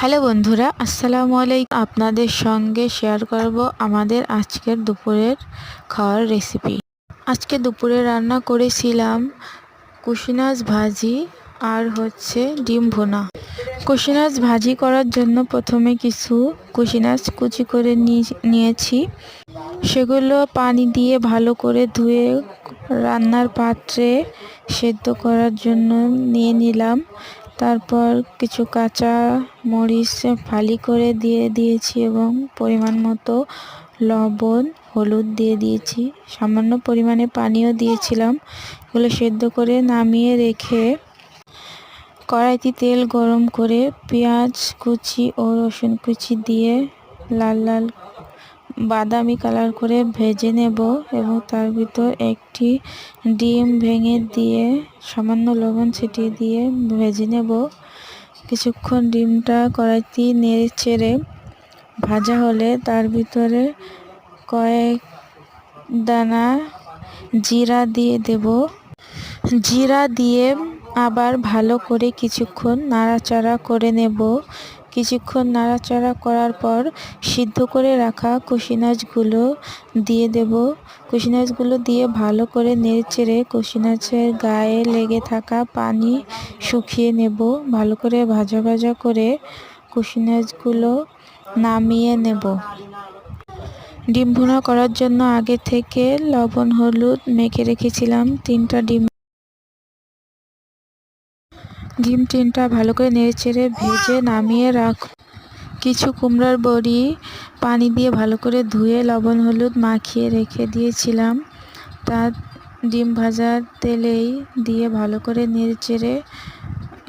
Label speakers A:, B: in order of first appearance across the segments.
A: Hello বন্ধুরা, আসসালামু আলাইকুম। আপনাদের সঙ্গে শেয়ার করব আমাদের আজকের দুপুরের খাওয়ার রেসিপি। আজকে দুপুরে রান্না করেছিলাম কুশিনাজ ভাজি আর ডিম ভুনা। কুশিনাজ ভাজি করার জন্য প্রথমে কিছু কুশিনাজ কুচি করে নিয়েছি। সেগুলো পানি দিয়ে ভালো করে ধুয়ে রান্নার পাত্রে সেদ্ধ করার জন্য নিয়ে নিলাম। তারপর কিছু কাঁচা মরিচ ফালি করে দিয়ে দিয়েছি এবং পরিমাণ মতো লবণ হলুদ দিয়ে দিয়েছি, সামান্য পরিমাণে পানিও দিয়েছিলাম। এগুলো সেদ্ধ করে নামিয়ে রেখে কড়াইতে তেল গরম করে পেঁয়াজ কুচি ও রসুন কুচি দিয়ে লাল লাল বাদামি কালার করে ভেজে নেব এবং তার ভিতর একটি ডিম ভেঙে দিয়ে সামান্য লবণ ছিটিয়ে দিয়ে ভেজে নেব। কিছুক্ষণ ডিমটা কড়াইতে নেড়ে চেড়ে ভাজা হলে তার ভিতরে কয়েক দানা জিরা দিয়ে দেব। জিরা দিয়ে আবার ভালো করে কিছুক্ষণ নাড়াচাড়া করে নেব। কিছুক্ষণ নাড়াচাড়া করার পর সিদ্ধ করে রাখা কুশিনাজগুলো দিয়ে দেব। কুশিনাজগুলো দিয়ে ভালো করে নেড়েচেড়ে কুশিনাজের গায়ে লেগে থাকা পানি শুকিয়ে নেব। ভালো করে ভাজা ভাজা করে কুশিনাজগুলো নামিয়ে নেব। ডিম ভুনা করার জন্য আগে থেকে লবণ হলুদ মেখে রেখেছিলাম। ডিম তিনটা ভালো করে নেড়েচেড়ে ভেজে নামিয়ে রাখ। কিছু কুমড়ার বড়ি পানি দিয়ে ভালো করে ধুয়ে লবণ হলুদ মাখিয়ে রেখে দিয়েছিলাম। তা ডিম ভাজার তেলেই দিয়ে ভালো করে নেড়েচেড়ে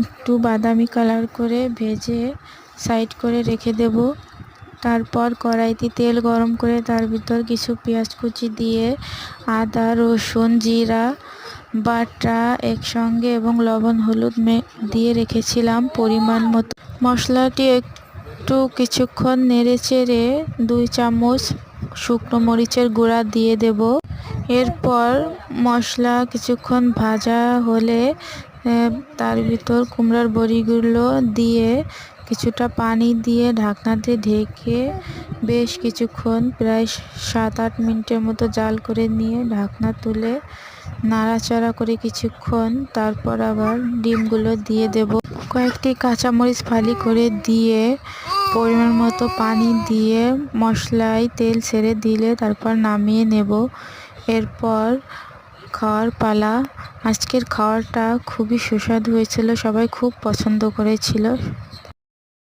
A: একটু বাদামি কালার করে ভেজে সাইড করে রেখে দেব। তারপর কড়াইতে তেল গরম করে তার ভিতর কিছু পেঁয়াজ কুচি দিয়ে আদা রসুন জিরা বাটা একসঙ্গে এবং লবণ হলুদ দিয়ে রেখেছিলাম পরিমাণ মতো। মশলাটি একটু কিছুক্ষণ নেড়েচেড়ে 2 চামচ শুকনো মরিচের গুঁড়া দিয়ে দেব। এরপর মশলা কিছুক্ষণ ভাজা হলে তার ভিতর কুমড়ার বড়িগুলো দিয়ে কিছুটা পানি দিয়ে ঢাকনাতে ঢেকে বেশ কিছুক্ষণ প্রায় 7-8 মিনিটের মতো জাল করে নিয়ে ঢাকনা তুলে নাড়াচাড়া করে কিছুক্ষণ তারপর আবার ডিমগুলো দিয়ে দেব। কয়েকটি কাঁচামরিচ ফালি করে দিয়ে পরিমাণ মতো পানি দিয়ে মশলায় তেল ছেড়ে দিলে তারপর নামিয়ে নেব। এরপর খাওয়ার পালা। আজকের খাওয়ারটা খুবই সুস্বাদু হয়েছিল, সবাই খুব পছন্দ করেছিল।